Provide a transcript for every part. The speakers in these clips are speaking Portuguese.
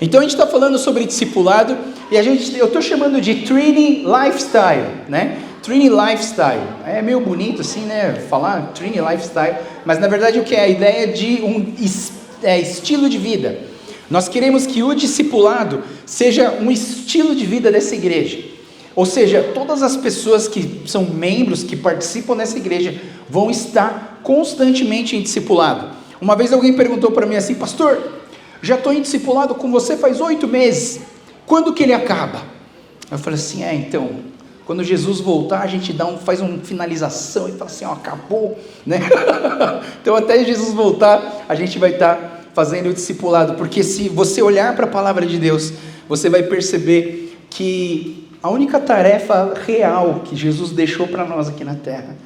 Então a gente está falando sobre discipulado e eu estou chamando de Trinity Lifestyle, né? Trinity Lifestyle. É meio bonito assim, né? Falar Trinity Lifestyle, mas na verdade o que é? A ideia de um estilo de vida. Nós queremos que o discipulado seja um estilo de vida dessa igreja. Ou seja, todas as pessoas que são membros, que participam dessa igreja, vão estar constantemente em discipulado. Uma vez alguém perguntou para mim assim: pastor, já estou em discipulado com você faz 8 meses, quando que ele acaba? Eu falei assim: então, quando Jesus voltar, a gente faz uma finalização e fala assim: acabou, né? Então até Jesus voltar, a gente vai estar fazendo o discipulado, porque se você olhar para a palavra de Deus, você vai perceber que a única tarefa real que Jesus deixou para nós aqui na terra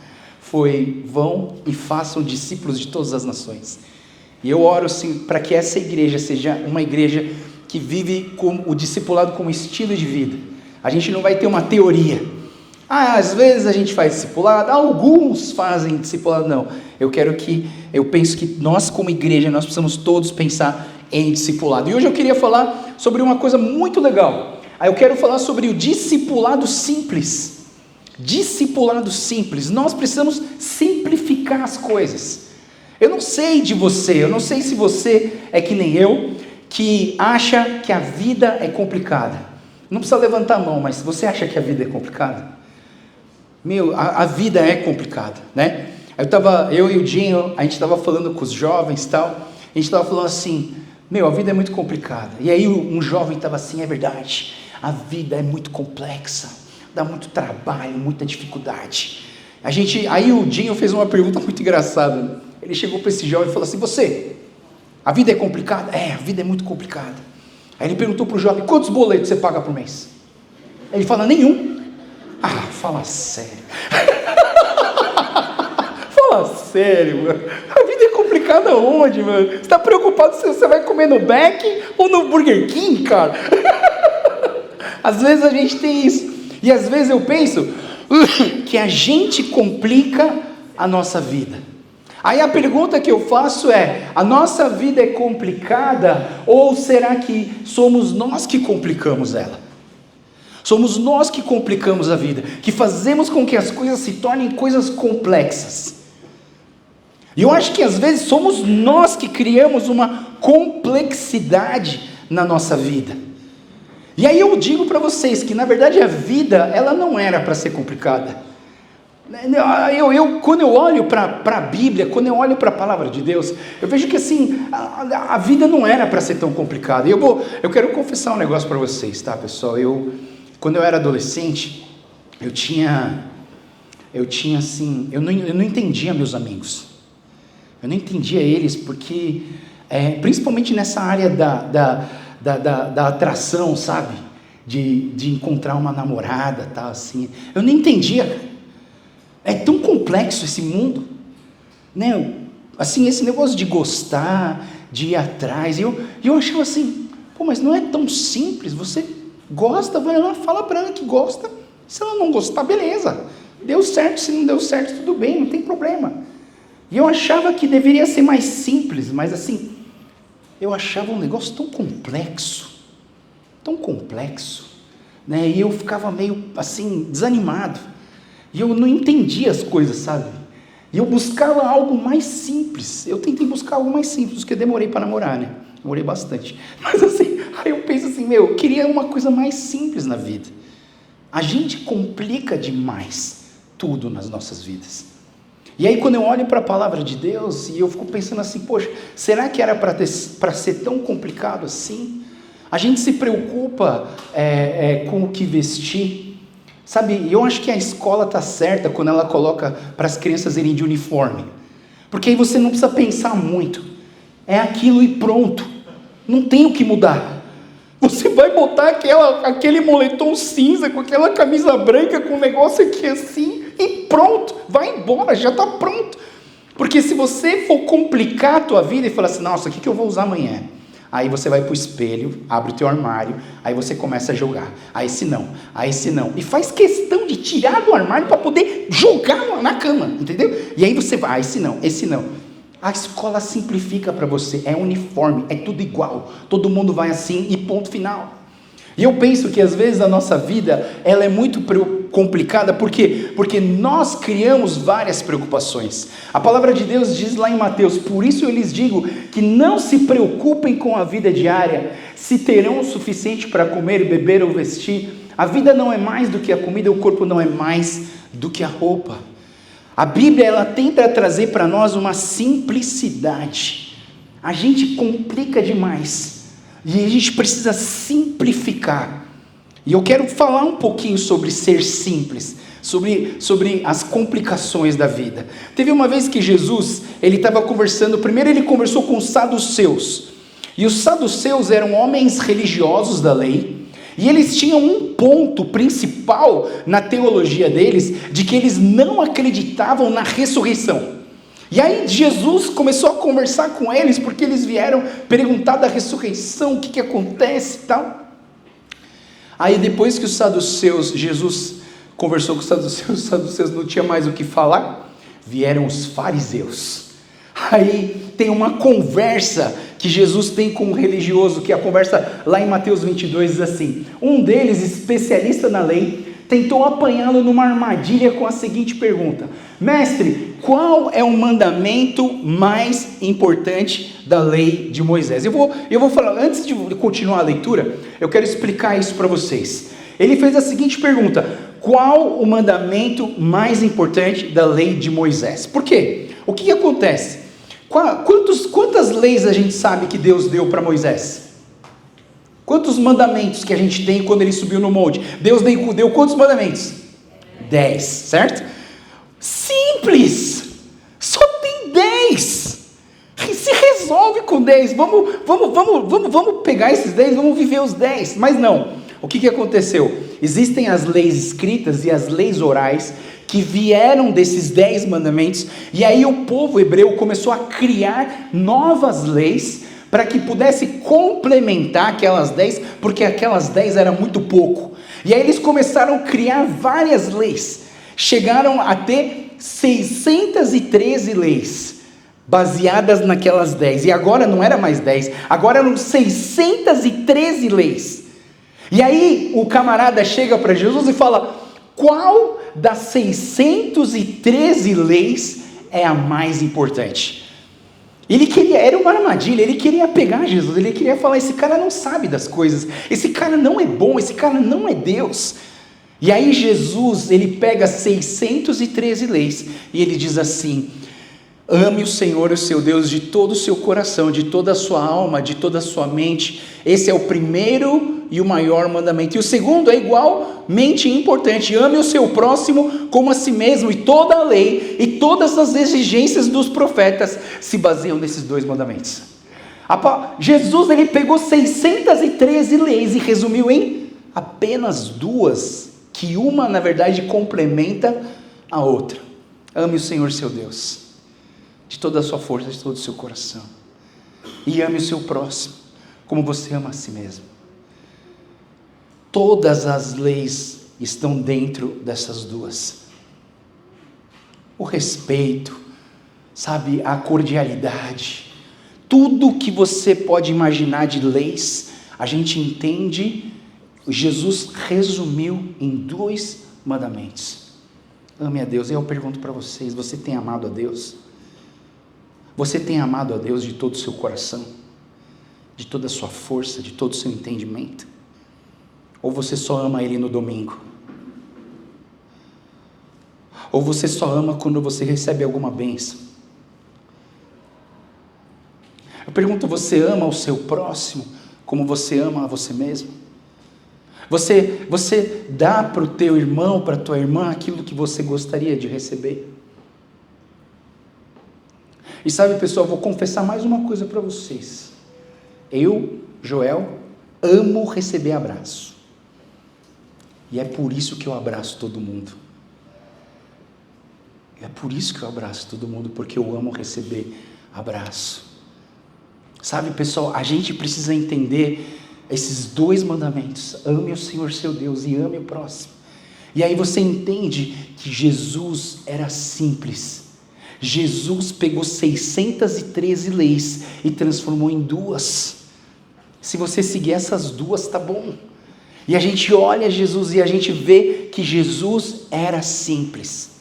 foi: vão e façam discípulos de todas as nações. E eu oro assim, para que essa igreja seja uma igreja que vive o discipulado como estilo de vida. A gente não vai ter uma teoria. Às vezes a gente faz discipulado, alguns fazem discipulado. Não, eu penso que nós como igreja, nós precisamos todos pensar em discipulado. E hoje eu queria falar sobre uma coisa muito legal. Eu quero falar sobre o discipulado simples. Discipulado simples. Nós precisamos simplificar as coisas. Eu não sei de você, eu não sei se você é que nem eu, que acha que a vida é complicada. Não precisa levantar a mão, mas você acha que a vida é complicada? A vida é complicada, né? Eu e o Dinho, a gente estava falando com os jovens e tal, a gente estava falando assim: a vida é muito complicada. E aí um jovem estava assim: é verdade, a vida é muito complexa, dá muito trabalho, muita dificuldade. Aí o Dinho fez uma pergunta muito engraçada. Ele chegou para esse jovem e falou assim: a vida é complicada? A vida é muito complicada. Aí ele perguntou para o jovem: quantos boletos você paga por mês? Ele fala: nenhum. Fala sério. Fala sério, mano. A vida é complicada onde, mano? Você está preocupado se você vai comer no Mac ou no Burger King, cara? Às vezes a gente tem isso. E às vezes eu penso que a gente complica a nossa vida. Aí a pergunta que eu faço é: a nossa vida é complicada ou será que somos nós que complicamos ela? Somos nós que complicamos a vida, que fazemos com que as coisas se tornem coisas complexas. E eu acho que às vezes somos nós que criamos uma complexidade na nossa vida. E aí eu digo para vocês que na verdade a vida, ela não era para ser complicada. Quando eu olho para a Bíblia, quando eu olho para a palavra de Deus, eu vejo que assim, a vida não era para ser tão complicada. Eu quero confessar um negócio para vocês, tá, pessoal? Quando eu era adolescente, eu não entendia meus amigos. Eu não entendia eles porque, principalmente nessa área da atração, sabe? De encontrar uma namorada, tal, assim. Eu não entendia. É tão complexo esse mundo, né? Assim, esse negócio de gostar, de ir atrás. E eu achava assim: mas não é tão simples. Você gosta, vai lá, fala para ela que gosta. Se ela não gostar, beleza. Deu certo, se não deu certo, tudo bem, não tem problema. E eu achava que deveria ser mais simples, mas assim, eu achava um negócio tão complexo, né? E eu ficava meio assim, desanimado. E eu não entendia as coisas, sabe? E eu buscava algo mais simples. Eu tentei buscar algo mais simples, porque eu demorei para namorar, né? Demorei bastante. Mas assim, aí eu penso assim, eu queria uma coisa mais simples na vida. A gente complica demais tudo nas nossas vidas. E aí quando eu olho para a palavra de Deus, e eu fico pensando assim: poxa, será que era para ser tão complicado assim? A gente se preocupa com o que vestir. Sabe, eu acho que a escola está certa quando ela coloca para as crianças irem de uniforme. Porque aí você não precisa pensar muito. É aquilo e pronto. Não tem o que mudar. Você vai botar aquele moletom cinza com aquela camisa branca com um negócio aqui assim e pronto. Vai embora, já está pronto. Porque se você for complicar a tua vida e falar assim: nossa, o que eu vou usar amanhã? Aí você vai para o espelho, abre o teu armário, aí você começa a jogar. Aí esse não. E faz questão de tirar do armário para poder jogar na cama, entendeu? E aí você vai, esse não. A escola simplifica para você, é uniforme, é tudo igual, todo mundo vai assim e ponto final. E eu penso que às vezes a nossa vida, ela é muito complicada, por quê? Porque nós criamos várias preocupações. A palavra de Deus diz lá em Mateus: por isso eu lhes digo que não se preocupem com a vida diária, se terão o suficiente para comer, beber ou vestir. A vida não é mais do que a comida, o corpo não é mais do que a roupa. A Bíblia, ela tenta trazer para nós uma simplicidade. A gente complica demais. E a gente precisa simplificar. E eu quero falar um pouquinho sobre ser simples, sobre as complicações da vida. Teve uma vez que Jesus, ele estava conversando, primeiro ele conversou com os saduceus. E os saduceus eram homens religiosos da lei, e eles tinham um ponto principal na teologia deles, de que eles não acreditavam na ressurreição. E aí Jesus começou a conversar com eles, porque eles vieram perguntar da ressurreição, o que acontece e tal. Aí depois que os saduceus, Jesus conversou com os saduceus não tinha mais o que falar, vieram os fariseus. Aí tem uma conversa que Jesus tem com um religioso, que a conversa lá em Mateus 22 diz assim: um deles, especialista na lei, tentou apanhá-lo numa armadilha com a seguinte pergunta: mestre, qual é o mandamento mais importante da lei de Moisés? Eu vou falar, antes de continuar a leitura, eu quero explicar isso para vocês. Ele fez a seguinte pergunta: qual o mandamento mais importante da lei de Moisés? Por quê? O que acontece? Quantas leis a gente sabe que Deus deu para Moisés? Quantos mandamentos que a gente tem quando ele subiu no monte? Deus deu quantos mandamentos? 10, certo? Simples! Só tem 10! Se resolve com 10, vamos pegar esses 10, vamos viver os 10, mas não. O que aconteceu? Existem as leis escritas e as leis orais, que vieram desses 10 mandamentos, e aí o povo hebreu começou a criar novas leis, para que pudesse complementar aquelas 10, porque aquelas 10 era muito pouco, e aí eles começaram a criar várias leis, chegaram a ter 613 leis, baseadas naquelas 10, e agora não era mais 10, agora eram 613 leis, e aí o camarada chega para Jesus e fala: qual das 613 leis é a mais importante? Era uma armadilha, ele queria pegar Jesus, ele queria falar: esse cara não sabe das coisas, esse cara não é bom, esse cara não é Deus. E aí Jesus, ele pega 613 leis, e ele diz assim: ame o Senhor, o seu Deus, de todo o seu coração, de toda a sua alma, de toda a sua mente. Esse é o primeiro e o maior mandamento. E o segundo é igualmente importante: ame o seu próximo como a si mesmo. E toda a lei e todas as exigências dos profetas se baseiam nesses 2 mandamentos. Jesus, ele pegou 613 leis e resumiu em apenas 2, que uma na verdade complementa a outra. Ame o Senhor seu Deus de toda a sua força, de todo o seu coração, e ame o seu próximo como você ama a si mesmo. Todas as leis estão dentro dessas 2. O respeito, sabe, a cordialidade, tudo que você pode imaginar de leis, a gente entende, Jesus resumiu em 2 mandamentos. Ame a Deus. E eu pergunto para vocês: você tem amado a Deus? Você tem amado a Deus de todo o seu coração, de toda a sua força, de todo o seu entendimento? Ou você só ama Ele no domingo? Ou você só ama quando você recebe alguma bênção? Eu pergunto: você ama o seu próximo como você ama a você mesmo? Você dá para o teu irmão, para a tua irmã, aquilo que você gostaria de receber? E sabe, pessoal, vou confessar mais uma coisa para vocês. Eu, Joel, amo receber abraço. E é por isso que eu abraço todo mundo. É por isso que eu abraço todo mundo, porque eu amo receber abraço. Sabe, pessoal, a gente precisa entender esses 2 mandamentos: ame o Senhor seu Deus e ame o próximo. E aí você entende que Jesus era simples. Jesus pegou 613 leis e transformou em 2. Se você seguir essas 2, tá bom. E a gente olha Jesus e a gente vê que Jesus era simples.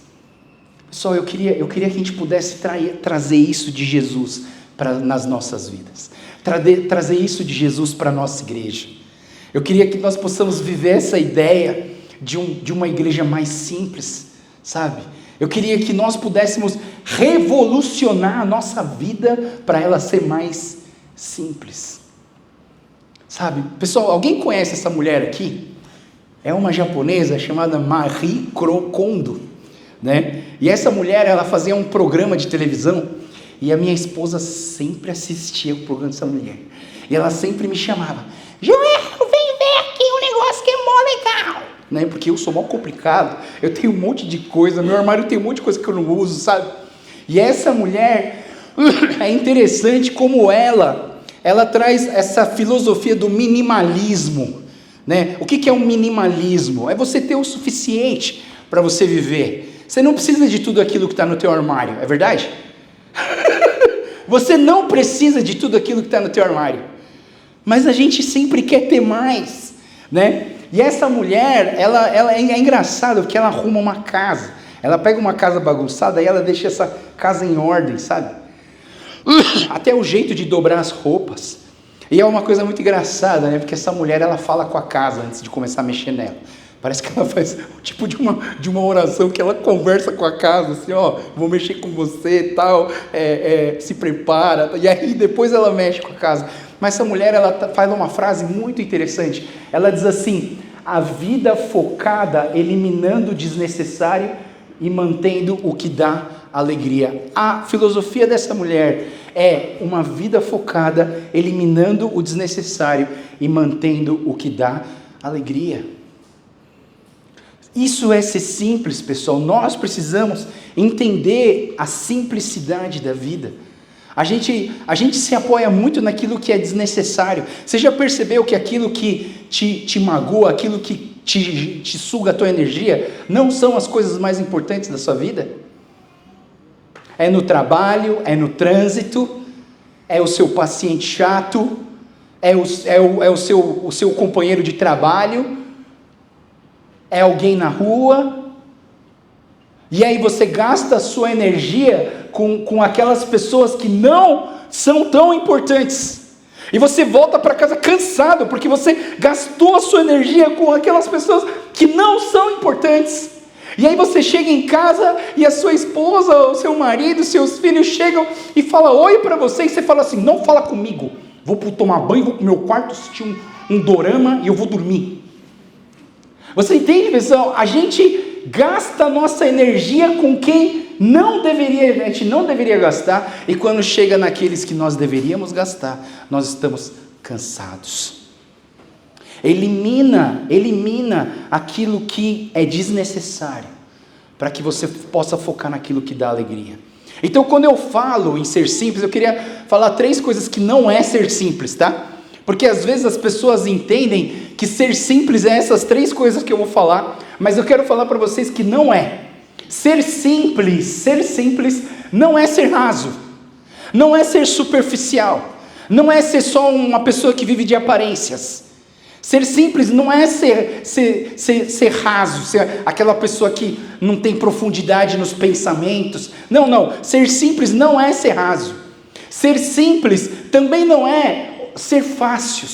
Pessoal, eu queria que a gente pudesse trazer isso de Jesus nas nossas vidas. Trazer isso de Jesus para a nossa igreja. Eu queria que nós possamos viver essa ideia de uma igreja mais simples, sabe? Eu queria que nós pudéssemos revolucionar a nossa vida para ela ser mais simples. Sabe? Pessoal, alguém conhece essa mulher aqui? É uma japonesa chamada Marie Kondo, né? E essa mulher, ela fazia um programa de televisão, e a minha esposa sempre assistia o programa dessa mulher. E ela sempre me chamava: Joel, vem ver aqui um negócio que é mó legal. Né? Porque eu sou mó complicado, eu tenho um monte de coisa, meu armário tem um monte de coisa que eu não uso, sabe? E essa mulher, é interessante como ela traz essa filosofia do minimalismo, né? O que é um minimalismo? É você ter o suficiente para você viver. Você não precisa de tudo aquilo que está no teu armário, é verdade? Você não precisa de tudo aquilo que está no teu armário, mas a gente sempre quer ter mais, né? E essa mulher, ela é engraçada, porque ela arruma uma casa, ela pega uma casa bagunçada e ela deixa essa casa em ordem, sabe? Até o jeito de dobrar as roupas. E é uma coisa muito engraçada, né? Porque essa mulher, ela fala com a casa antes de começar a mexer nela. Parece que ela faz o tipo de uma oração que ela conversa com a casa, assim, ó, vou mexer com você e tal, se prepara, e aí depois ela mexe com a casa. Mas essa mulher, ela faz uma frase muito interessante. Ela diz assim: a vida focada, eliminando o desnecessário e mantendo o que dá alegria. A filosofia dessa mulher é uma vida focada, eliminando o desnecessário e mantendo o que dá alegria. Isso é ser simples, pessoal. Nós precisamos entender a simplicidade da vida. A gente se apoia muito naquilo que é desnecessário. Você já percebeu que aquilo que te magoa, aquilo que te suga a tua energia, não são as coisas mais importantes da sua vida? É no trabalho, é no trânsito, é o seu paciente chato, é o seu companheiro de trabalho, é alguém na rua, e aí você gasta a sua energia com aquelas pessoas que não são tão importantes, e você volta para casa cansado, porque você gastou a sua energia com aquelas pessoas que não são importantes. E aí você chega em casa e a sua esposa, o seu marido, seus filhos chegam e falam oi para você, e você fala assim: não fala comigo, vou tomar banho, vou pro meu quarto assistir um dorama e eu vou dormir. Você entende, pessoal? A gente gasta a nossa energia com quem a gente não deveria gastar, e quando chega naqueles que nós deveríamos gastar, nós estamos cansados. Elimina aquilo que é desnecessário, para que você possa focar naquilo que dá alegria. Então, quando eu falo em ser simples, eu queria falar 3 coisas que não é ser simples, tá? Porque às vezes as pessoas entendem que ser simples é essas 3 coisas que eu vou falar, mas eu quero falar para vocês que não é. Ser simples não é ser raso, não é ser superficial, não é ser só uma pessoa que vive de aparências. Ser simples não é ser raso, ser aquela pessoa que não tem profundidade nos pensamentos. Não, ser simples não é ser raso. Ser simples também não é ser fácil,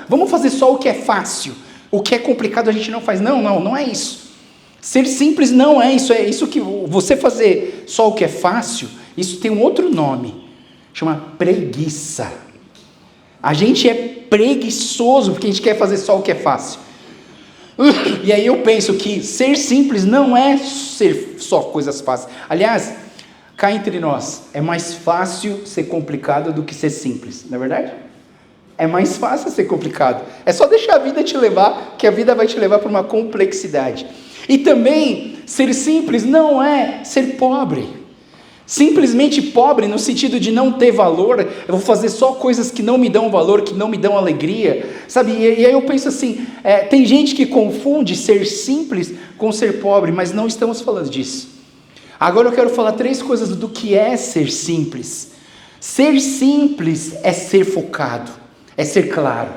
vamos fazer só o que é fácil, o que é complicado a gente não faz. Não é isso. Ser simples não é isso. É isso que você fazer só o que é fácil, isso tem um outro nome, chama preguiça. A gente é preguiçoso porque a gente quer fazer só o que é fácil. E aí eu penso que ser simples não é ser só coisas fáceis. Aliás, cá entre nós, é mais fácil ser complicado do que ser simples, não é verdade? É mais fácil ser complicado. É só deixar a vida te levar, que a vida vai te levar para uma complexidade. E também, ser simples não é ser pobre. Simplesmente pobre no sentido de não ter valor. Eu vou fazer só coisas que não me dão valor, que não me dão alegria, sabe? E aí eu penso assim, tem gente que confunde ser simples com ser pobre, mas não estamos falando disso. Agora eu quero falar 3 coisas do que é ser simples. Ser simples é ser focado, é ser claro,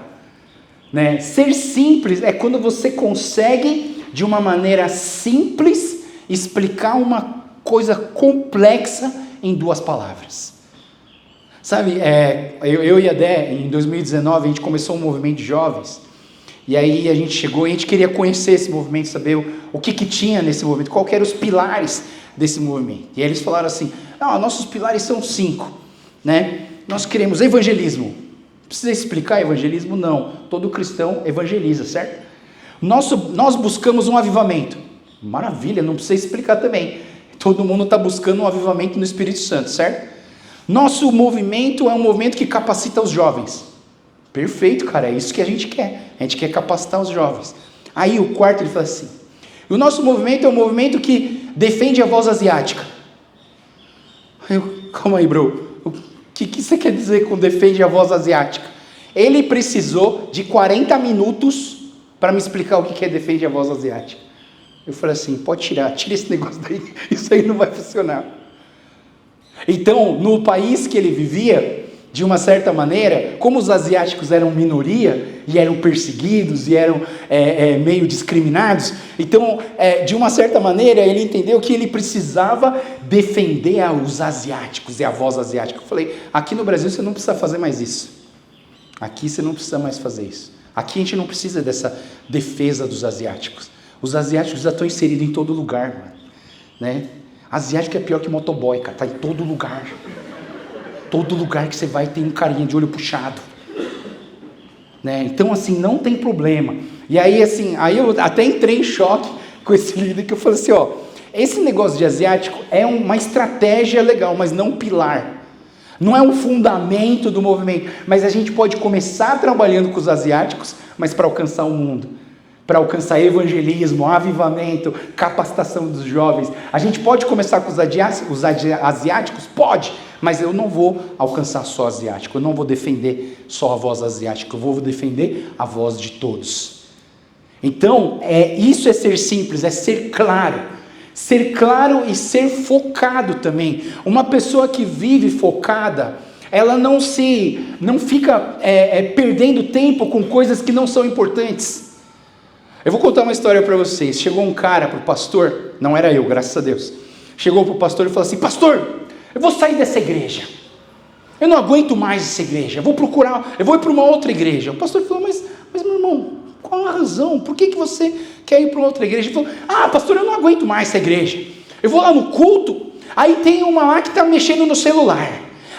né? Ser simples é quando você consegue, de uma maneira simples, explicar uma coisa complexa em 2 palavras. Sabe, eu e a Dé, em 2019, a gente começou um movimento de jovens, e aí a gente chegou e a gente queria conhecer esse movimento, saber o que tinha nesse movimento, qual que eram os pilares desse movimento. E aí eles falaram assim, nossos pilares são 5, né? Nós queremos evangelismo. Precisa explicar evangelismo? Não. Todo cristão evangeliza, certo? Nós buscamos um avivamento. Maravilha, não precisa explicar também. Todo mundo está buscando um avivamento no Espírito Santo, certo? Nosso movimento é um movimento que capacita os jovens. Perfeito, cara, é isso que a gente quer. A gente quer capacitar os jovens. Aí o quarto ele fala assim, o nosso movimento é um movimento que defende a voz asiática. Calma aí, bro. O que você quer dizer com defende a voz asiática? Ele precisou de 40 minutos para me explicar o que é defende a voz asiática. Eu falei assim, tira esse negócio daí, isso aí não vai funcionar. Então, no país que ele vivia, de uma certa maneira, como os asiáticos eram minoria, e eram perseguidos, e eram meio discriminados, então, de uma certa maneira, ele entendeu que ele precisava defender os asiáticos, e a voz asiática. Eu falei, aqui no Brasil você não precisa fazer mais isso. Aqui você não precisa mais fazer isso. Aqui a gente não precisa dessa defesa dos asiáticos. Os asiáticos já estão inseridos em todo lugar, mano, né? Asiático é pior que motoboy, cara, tá em todo lugar. Todo lugar que você vai tem um carinha de olho puxado, né? Então assim, não tem problema. E aí assim, aí eu até entrei em choque com esse líder, que eu falei assim, esse negócio de asiático é uma estratégia legal, mas não um pilar. Não é um fundamento do movimento, mas a gente pode começar trabalhando com os asiáticos, mas para alcançar o mundo, para alcançar evangelismo, avivamento, capacitação dos jovens. A gente pode começar com os asiáticos? Pode, mas eu não vou alcançar só asiático, eu não vou defender só a voz asiática, eu vou defender a voz de todos. Então, isso é ser simples, é ser claro. Ser claro e ser focado também. Uma pessoa que vive focada, ela não fica perdendo tempo com coisas que não são importantes. Eu vou contar uma história para vocês. Chegou um cara para o pastor, não era eu, graças a Deus. Chegou para o pastor e falou assim, pastor, eu vou sair dessa igreja. Eu não aguento mais essa igreja, eu vou ir para uma outra igreja. O pastor falou, mas meu irmão, qual a razão? Por que você quer ir para outra igreja? Ele falou, pastor, eu não aguento mais essa igreja. Eu vou lá no culto, aí tem uma lá que está mexendo no celular.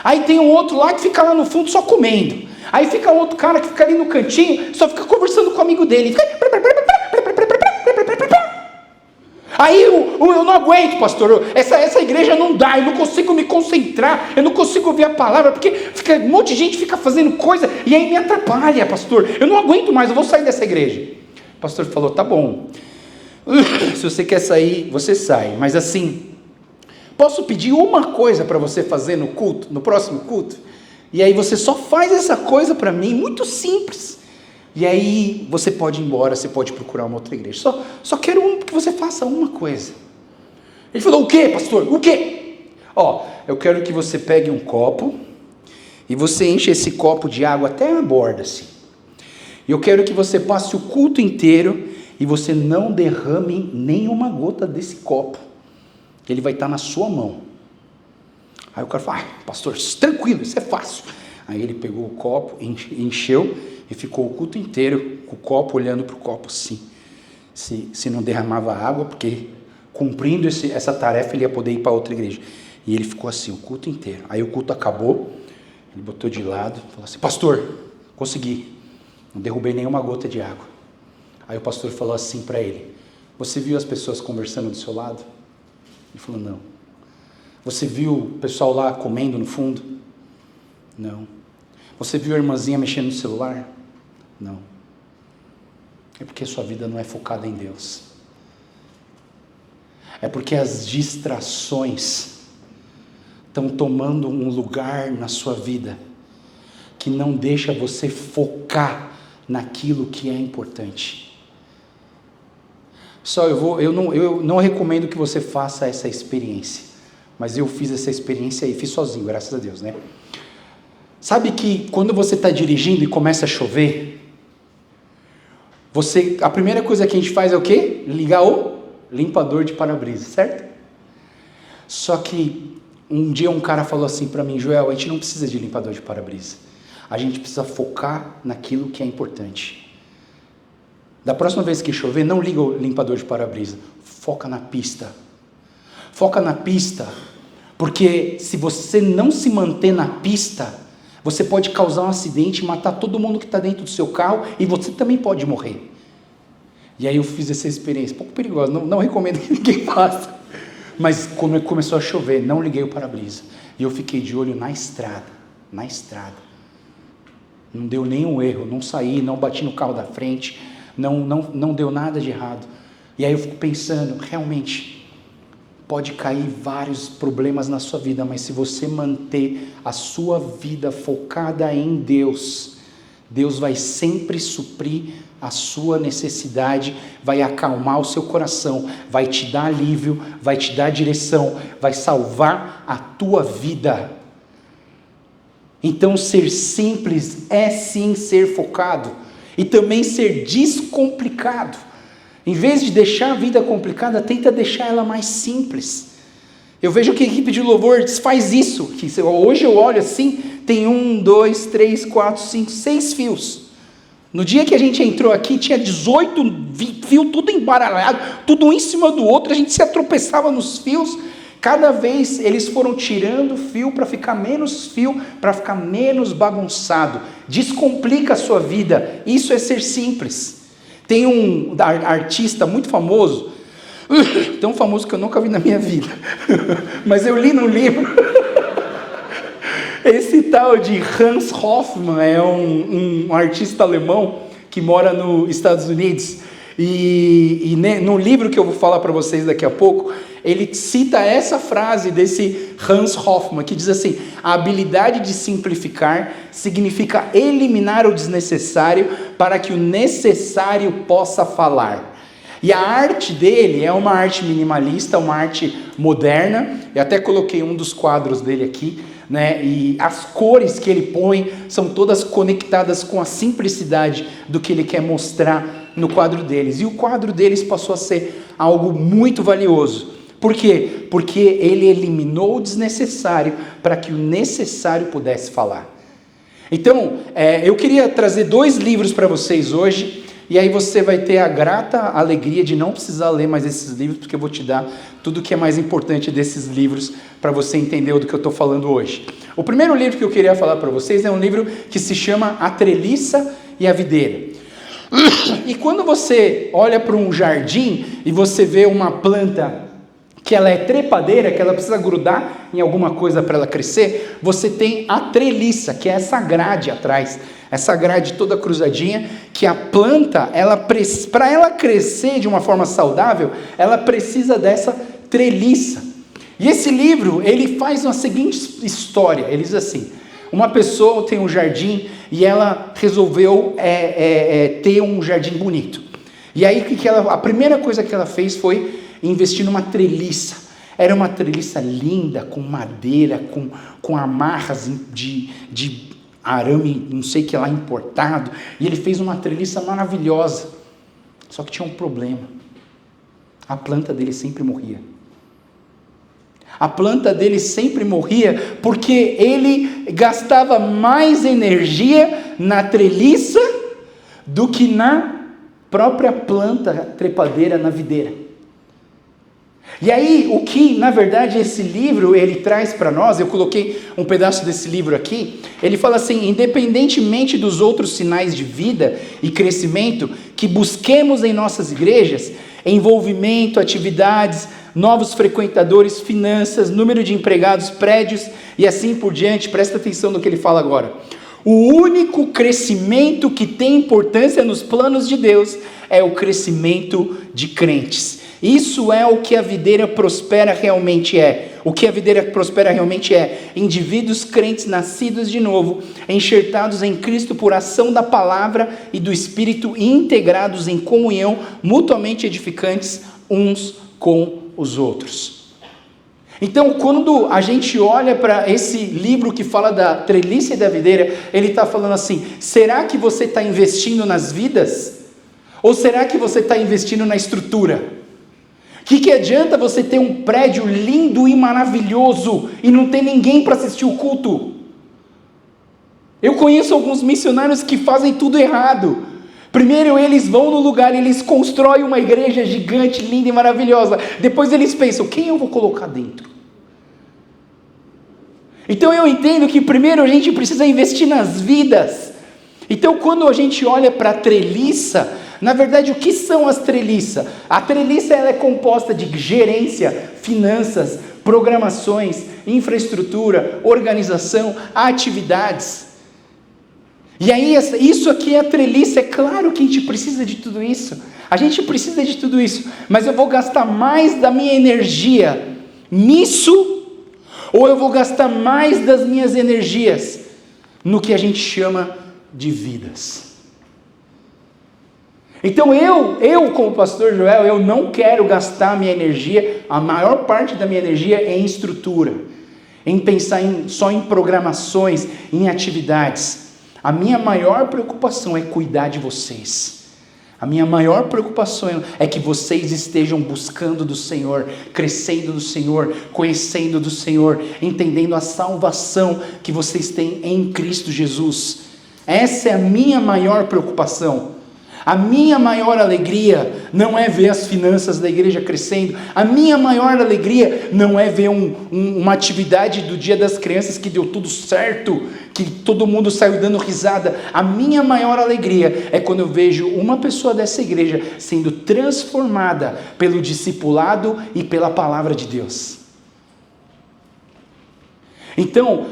Aí tem um outro lá que fica lá no fundo só comendo. Aí fica outro cara que fica ali no cantinho, só fica conversando com o amigo dele. Aí eu não aguento, pastor, essa igreja não dá, eu não consigo me concentrar, eu não consigo ouvir a palavra, porque um monte de gente fica fazendo coisa, e aí me atrapalha, pastor, eu não aguento mais, eu vou sair dessa igreja. O pastor falou, tá bom, se você quer sair, você sai, mas assim, posso pedir uma coisa para você fazer no culto, no próximo culto? E aí você só faz essa coisa para mim, muito simples. E aí você pode ir embora, você pode procurar uma outra igreja. Só quero que você faça uma coisa. Ele falou, o quê, pastor? O quê? Eu quero que você pegue um copo e você enche esse copo de água até a borda, assim. E eu quero que você passe o culto inteiro e você não derrame nenhuma gota desse copo. Ele vai estar na sua mão. Aí o cara fala, pastor, tranquilo, isso é fácil. Aí ele pegou o copo, encheu e ficou o culto inteiro com o copo, olhando para o copo assim. Se não derramava água, porque cumprindo essa tarefa ele ia poder ir para outra igreja. E ele ficou assim o culto inteiro. Aí o culto acabou, ele botou de lado, falou assim, pastor, consegui, não derrubei nenhuma gota de água. Aí o pastor falou assim para ele, você viu as pessoas conversando do seu lado? Ele falou, não. Você viu o pessoal lá comendo no fundo? Não. Você viu a irmãzinha mexendo no celular? Não. É porque a sua vida não é focada em Deus. É porque as distrações estão tomando um lugar na sua vida que não deixa você focar naquilo que é importante. Só eu não recomendo que você faça essa experiência, mas eu fiz essa experiência e fiz sozinho, graças a Deus, né? Sabe que quando você está dirigindo e começa a chover, a primeira coisa que a gente faz é o quê? Ligar o limpador de para-brisa, certo? Só que um dia um cara falou assim para mim: Joel, a gente não precisa de limpador de para-brisa, a gente precisa focar naquilo que é importante. Da próxima vez que chover, não liga o limpador de para-brisa, foca na pista. Foca na pista, porque se você não se manter na pista, você pode causar um acidente e matar todo mundo que está dentro do seu carro, e você também pode morrer. E aí eu fiz essa experiência, um pouco perigosa, não recomendo que ninguém faça. Mas quando começou a chover, não liguei o para-brisa, e eu fiquei de olho na estrada. Não deu nenhum erro, não saí, não bati no carro da frente, não deu nada de errado. E aí eu fico pensando, realmente, pode cair vários problemas na sua vida, mas se você manter a sua vida focada em Deus, Deus vai sempre suprir a sua necessidade, vai acalmar o seu coração, vai te dar alívio, vai te dar direção, vai salvar a tua vida. Então ser simples é sim ser focado, e também ser descomplicado. Em vez de deixar a vida complicada, tenta deixar ela mais simples. Eu vejo que a equipe de louvor faz isso. Que hoje eu olho assim, tem 1, 2, 3, 4, 5, 6 fios. No dia que a gente entrou aqui, tinha 18 fios, tudo embaralhado, tudo um em cima do outro, a gente se atropeçava nos fios. Cada vez eles foram tirando fio para ficar menos fio, para ficar menos bagunçado. Descomplica a sua vida, isso é ser simples. Tem um artista muito famoso, tão famoso que eu nunca vi na minha vida, mas eu li no livro, esse tal de Hans Hofmann, é um artista alemão que mora nos Estados Unidos, e no livro que eu vou falar para vocês daqui a pouco, ele cita essa frase desse Hans Hofmann, que diz assim: a habilidade de simplificar significa eliminar o desnecessário para que o necessário possa falar. E a arte dele é uma arte minimalista, uma arte moderna. Eu até coloquei um dos quadros dele aqui, né? E as cores que ele põe são todas conectadas com a simplicidade do que ele quer mostrar no quadro deles. E o quadro deles passou a ser algo muito valioso. Por quê? Porque ele eliminou o desnecessário para que o necessário pudesse falar. Então, eu queria trazer 2 livros para vocês hoje, e aí você vai ter a grata alegria de não precisar ler mais esses livros, porque eu vou te dar tudo o que é mais importante desses livros para você entender do que eu estou falando hoje. O primeiro livro que eu queria falar para vocês é um livro que se chama A Treliça e a Videira. E quando você olha para um jardim e você vê uma planta que ela é trepadeira, que ela precisa grudar em alguma coisa para ela crescer, você tem a treliça, que é essa grade atrás, essa grade toda cruzadinha, que a planta, para ela crescer de uma forma saudável, ela precisa dessa treliça. E esse livro, ele faz uma seguinte história, ele diz assim: uma pessoa tem um jardim e ela resolveu ter um jardim bonito. E aí a primeira coisa que ela fez foi investir numa treliça. Era uma treliça linda, com madeira, com amarras de arame, não sei o que lá, importado. E ele fez uma treliça maravilhosa. Só que tinha um problema. A planta dele sempre morria. A planta dele sempre morria porque ele gastava mais energia na treliça do que na própria planta trepadeira, na videira. E aí, o que, na verdade, esse livro, ele traz para nós, eu coloquei um pedaço desse livro aqui, ele fala assim: independentemente dos outros sinais de vida e crescimento que busquemos em nossas igrejas, envolvimento, atividades, novos frequentadores, finanças, número de empregados, prédios e assim por diante, presta atenção no que ele fala agora. O único crescimento que tem importância nos planos de Deus é o crescimento de crentes. Isso é o que a videira prospera realmente é. O que a videira prospera realmente é indivíduos crentes nascidos de novo, enxertados em Cristo por ação da palavra e do Espírito e integrados em comunhão, mutuamente edificantes uns com os outros. Então, quando a gente olha para esse livro que fala da treliça e da videira, ele está falando assim: será que você está investindo nas vidas? Ou será que você está investindo na estrutura? O que adianta você ter um prédio lindo e maravilhoso e não ter ninguém para assistir o culto? Eu conheço alguns missionários que fazem tudo errado. Primeiro eles vão no lugar, eles constroem uma igreja gigante, linda e maravilhosa. Depois eles pensam: quem eu vou colocar dentro? Então eu entendo que primeiro a gente precisa investir nas vidas. Então quando a gente olha para a treliça, na verdade o que são as treliças? A treliça ela é composta de gerência, finanças, programações, infraestrutura, organização, atividades. E aí isso aqui é a treliça. É claro que a gente precisa de tudo isso. A gente precisa de tudo isso. Mas eu vou gastar mais da minha energia nisso, ou eu vou gastar mais das minhas energias no que a gente chama de vidas? Então eu como pastor Joel, eu não quero gastar minha energia, a maior parte da minha energia em estrutura, em pensar só em programações, em atividades. A minha maior preocupação é cuidar de vocês. A minha maior preocupação é que vocês estejam buscando do Senhor, crescendo do Senhor, conhecendo do Senhor, entendendo a salvação que vocês têm em Cristo Jesus. Essa é a minha maior preocupação. A minha maior alegria não é ver as finanças da igreja crescendo. A minha maior alegria não é ver uma atividade do Dia das Crianças que deu tudo certo, que todo mundo saiu dando risada. A minha maior alegria é quando eu vejo uma pessoa dessa igreja sendo transformada pelo discipulado e pela palavra de Deus. Então,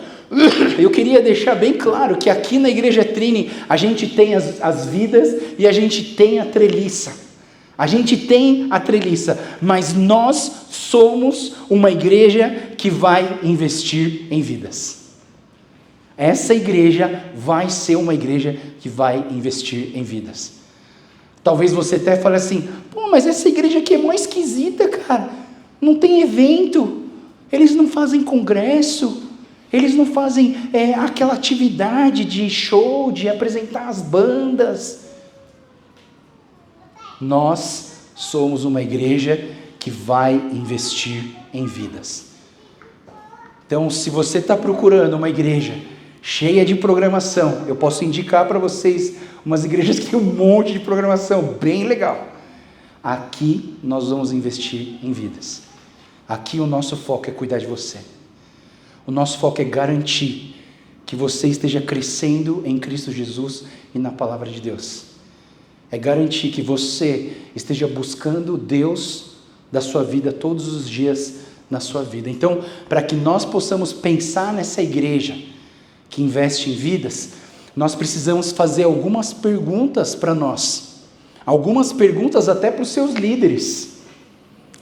eu queria deixar bem claro que aqui na Igreja Trini a gente tem as vidas e a gente tem a treliça. A gente tem a treliça, mas nós somos uma igreja que vai investir em vidas. Essa igreja vai ser uma igreja que vai investir em vidas. Talvez você até fale assim: pô, mas essa igreja aqui é mó esquisita, cara. Não tem evento, eles não fazem congresso, eles não fazem aquela atividade de show, de apresentar as bandas. Nós somos uma igreja que vai investir em vidas. Então, se você está procurando uma igreja cheia de programação, eu posso indicar para vocês umas igrejas que tem um monte de programação, bem legal. Aqui nós vamos investir em vidas. Aqui o nosso foco é cuidar de você. O nosso foco é garantir que você esteja crescendo em Cristo Jesus e na palavra de Deus. É garantir que você esteja buscando Deus da sua vida todos os dias na sua vida. Então, para que nós possamos pensar nessa igreja que investe em vidas, nós precisamos fazer algumas perguntas para nós. Algumas perguntas até para os seus líderes.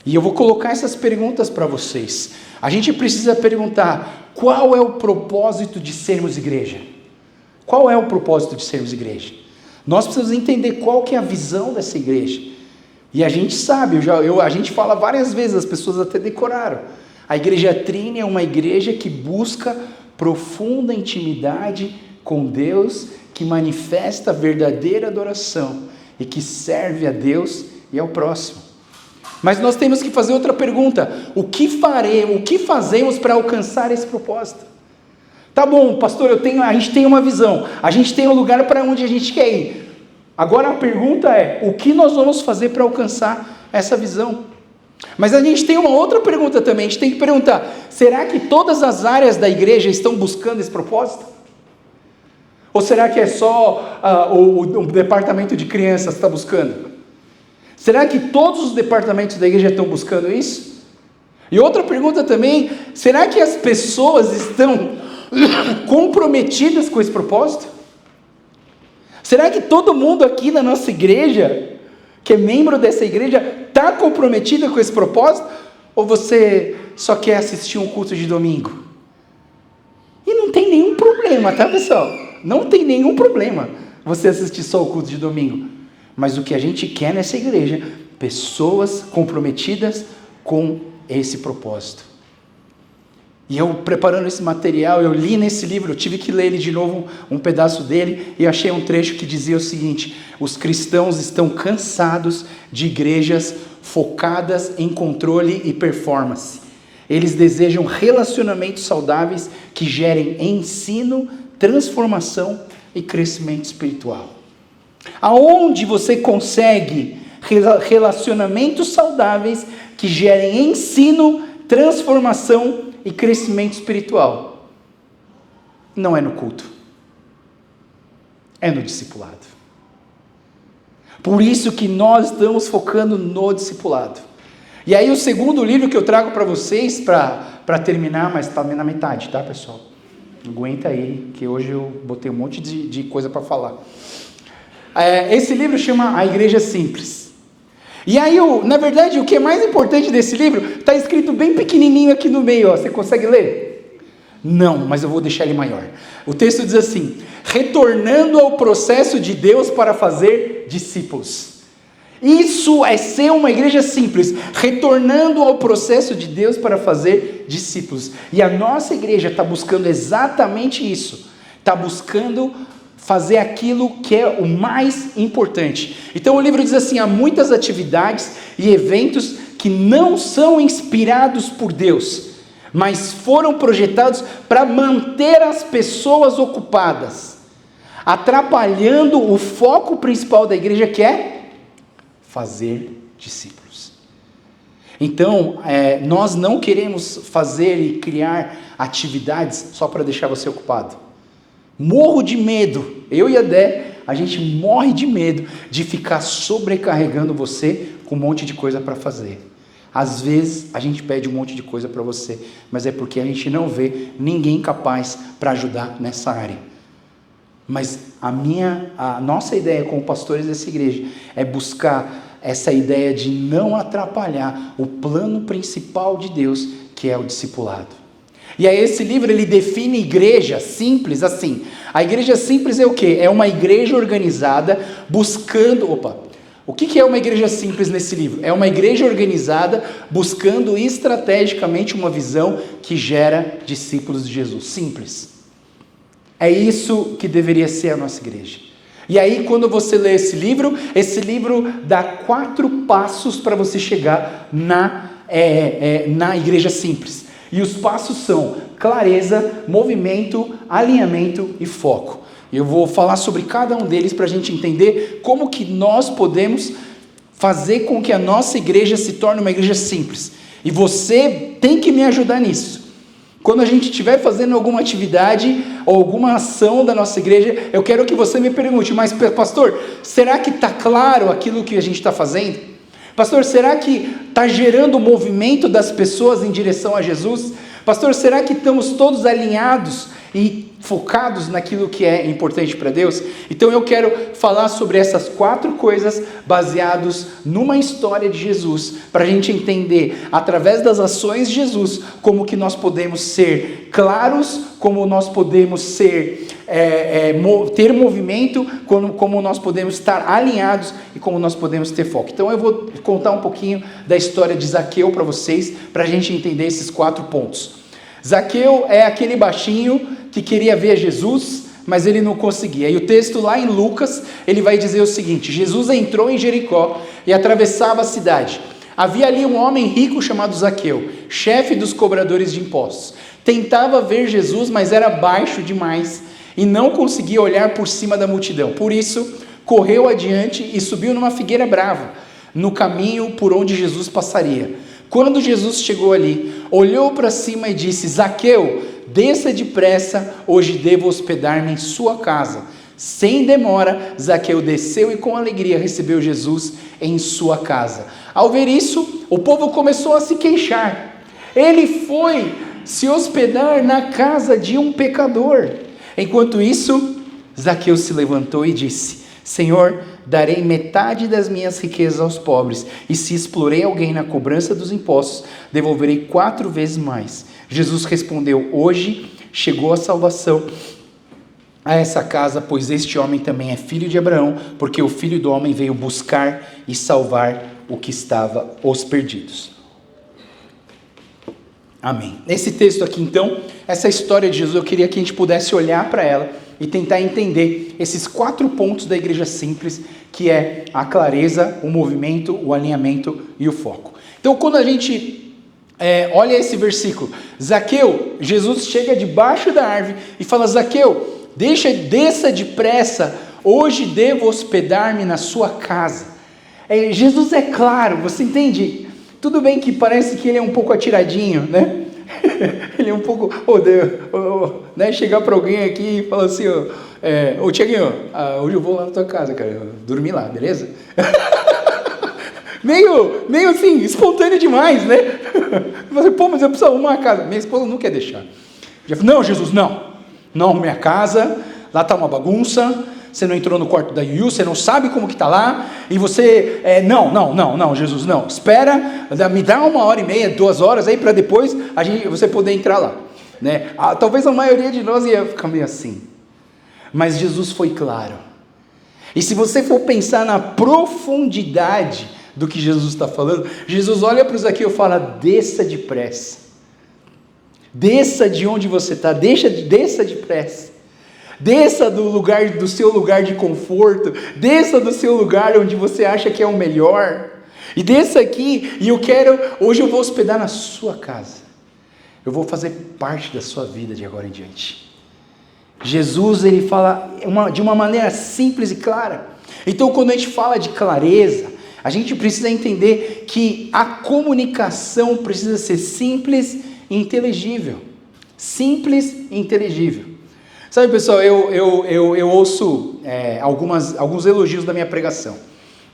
E eu vou colocar essas perguntas para vocês. A gente precisa perguntar: qual é o propósito de sermos igreja? Qual é o propósito de sermos igreja? Nós precisamos entender qual que é a visão dessa igreja. E a gente sabe, a gente fala várias vezes, as pessoas até decoraram. A Igreja Trini é uma igreja que busca profunda intimidade com Deus, que manifesta a verdadeira adoração e que serve a Deus e ao próximo. Mas nós temos que fazer outra pergunta: o que fazemos para alcançar esse propósito? Tá bom, pastor, a gente tem uma visão, a gente tem um lugar para onde a gente quer ir. Agora a pergunta é: o que nós vamos fazer para alcançar essa visão? Mas a gente tem uma outra pergunta também, a gente tem que perguntar: será que todas as áreas da igreja estão buscando esse propósito? Ou será que é só o departamento de crianças que está buscando? Será que todos os departamentos da igreja estão buscando isso? E outra pergunta também: será que as pessoas estão comprometidas com esse propósito? Será que todo mundo aqui na nossa igreja, que é membro dessa igreja, está comprometido com esse propósito? Ou você só quer assistir um culto de domingo? E não tem nenhum problema, tá, pessoal? Não tem nenhum problema você assistir só o culto de domingo. Mas o que a gente quer nessa igreja, pessoas comprometidas com esse propósito. E eu, preparando esse material, eu li nesse livro, eu tive que ler ele de novo, um pedaço dele, e achei um trecho que dizia o seguinte: os cristãos estão cansados de igrejas focadas em controle e performance. Eles desejam relacionamentos saudáveis que gerem ensino, transformação e crescimento espiritual. Aonde você consegue relacionamentos saudáveis que gerem ensino, transformação e crescimento espiritual? Não é no culto, é no discipulado. Por isso que nós estamos focando no discipulado. E aí o segundo livro que eu trago para vocês, para terminar, mas está na metade, tá, pessoal? Aguenta aí, que hoje eu botei um monte de coisa para falar. Esse livro chama A Igreja Simples. E aí, na verdade, o que é mais importante desse livro, está escrito bem pequenininho aqui no meio, ó. Você consegue ler? Não, mas eu vou deixar ele maior. O texto diz assim: retornando ao processo de Deus para fazer discípulos. Isso é ser uma igreja simples, retornando ao processo de Deus para fazer discípulos. E a nossa igreja está buscando exatamente isso, está buscando fazer aquilo que é o mais importante. Então o livro diz assim: há muitas atividades e eventos que não são inspirados por Deus, mas foram projetados para manter as pessoas ocupadas, atrapalhando o foco principal da igreja, que é fazer discípulos. Então, nós não queremos fazer e criar atividades só para deixar você ocupado. Morro de medo, eu e a Dé, a gente morre de medo de ficar sobrecarregando você com um monte de coisa para fazer. Às vezes a gente pede um monte de coisa para você, mas é porque a gente não vê ninguém capaz para ajudar nessa área. Mas a nossa ideia como pastores dessa igreja é buscar essa ideia de não atrapalhar o plano principal de Deus, que é o discipulado. E aí esse livro ele define igreja simples assim. A igreja simples é o quê? É uma igreja organizada buscando... O que é uma igreja simples nesse livro? É uma igreja organizada buscando estrategicamente uma visão que gera discípulos de Jesus. Simples. É isso que deveria ser a nossa igreja. E aí quando você lê esse livro dá 4 passos para você chegar na igreja simples. E os passos são clareza, movimento, alinhamento e foco. Eu vou falar sobre cada um deles para a gente entender como que nós podemos fazer com que a nossa igreja se torne uma igreja simples. E você tem que me ajudar nisso. Quando a gente estiver fazendo alguma atividade ou alguma ação da nossa igreja, eu quero que você me pergunte: mas pastor, será que está claro aquilo que a gente está fazendo? Pastor, será que está gerando o movimento das pessoas em direção a Jesus? Pastor, será que estamos todos alinhados e focados naquilo que é importante para Deus? Então eu quero falar sobre essas 4 coisas baseados numa história de Jesus, para a gente entender, através das ações de Jesus, como que nós podemos ser claros, como nós podemos ser, ter movimento, como nós podemos estar alinhados e como nós podemos ter foco. Então eu vou contar um pouquinho da história de Zaqueu para vocês, para a gente entender esses 4 pontos. Zaqueu é aquele baixinho que queria ver Jesus, mas ele não conseguia. E o texto lá em Lucas, ele vai dizer o seguinte: Jesus entrou em Jericó e atravessava a cidade. Havia ali um homem rico chamado Zaqueu, chefe dos cobradores de impostos. Tentava ver Jesus, mas era baixo demais e não conseguia olhar por cima da multidão. Por isso, correu adiante e subiu numa figueira brava, no caminho por onde Jesus passaria. Quando Jesus chegou ali, olhou para cima e disse: Zaqueu, desça depressa, hoje devo hospedar-me em sua casa. Sem demora, Zaqueu desceu e com alegria recebeu Jesus em sua casa. Ao ver isso, o povo começou a se queixar. Ele foi se hospedar na casa de um pecador. Enquanto isso, Zaqueu se levantou e disse: Senhor, darei metade das minhas riquezas aos pobres, e se explorei alguém na cobrança dos impostos, devolverei 4 vezes mais. Jesus respondeu: hoje chegou a salvação a essa casa, pois este homem também é filho de Abraão, porque o Filho do Homem veio buscar e salvar o que estava os perdidos. Amém. Nesse texto aqui, então, essa história de Jesus, eu queria que a gente pudesse olhar para ela e tentar entender esses 4 pontos da igreja simples, que é a clareza, o movimento, o alinhamento e o foco. Então, quando a gente olha esse versículo, Zaqueu, Jesus chega debaixo da árvore e fala: Zaqueu, desça depressa, hoje devo hospedar-me na sua casa. Jesus é claro, você entende? Tudo bem que parece que ele é um pouco atiradinho, né? Ele é um pouco, né? Chegar para alguém aqui e falar assim: ô Tiaguinho, hoje eu vou lá na tua casa, cara, dormir lá, beleza? meio assim, espontâneo demais, né? Você, pô, mas eu preciso arrumar a casa. Minha esposa não quer deixar. Não, Jesus, não arrume a casa, lá está uma bagunça, você não entrou no quarto da Yuyu, você não sabe como que está lá, e você, não, Jesus, não, espera, me dá 1h30, 2 horas aí, para depois você poder entrar lá, né? Talvez a maioria de nós ia ficar meio assim, mas Jesus foi claro, e se você for pensar na profundidade do que Jesus está falando, Jesus olha para o Zaqueu e fala: desça depressa, desça de onde você está, desça depressa, desça do seu lugar de conforto, desça do seu lugar onde você acha que é o melhor, e desça aqui, e hoje eu vou hospedar na sua casa, eu vou fazer parte da sua vida de agora em diante. Jesus, ele fala de uma maneira simples e clara. Então, quando a gente fala de clareza, a gente precisa entender que a comunicação precisa ser simples e inteligível. Simples e inteligível. Sabe, pessoal, eu ouço alguns elogios da minha pregação,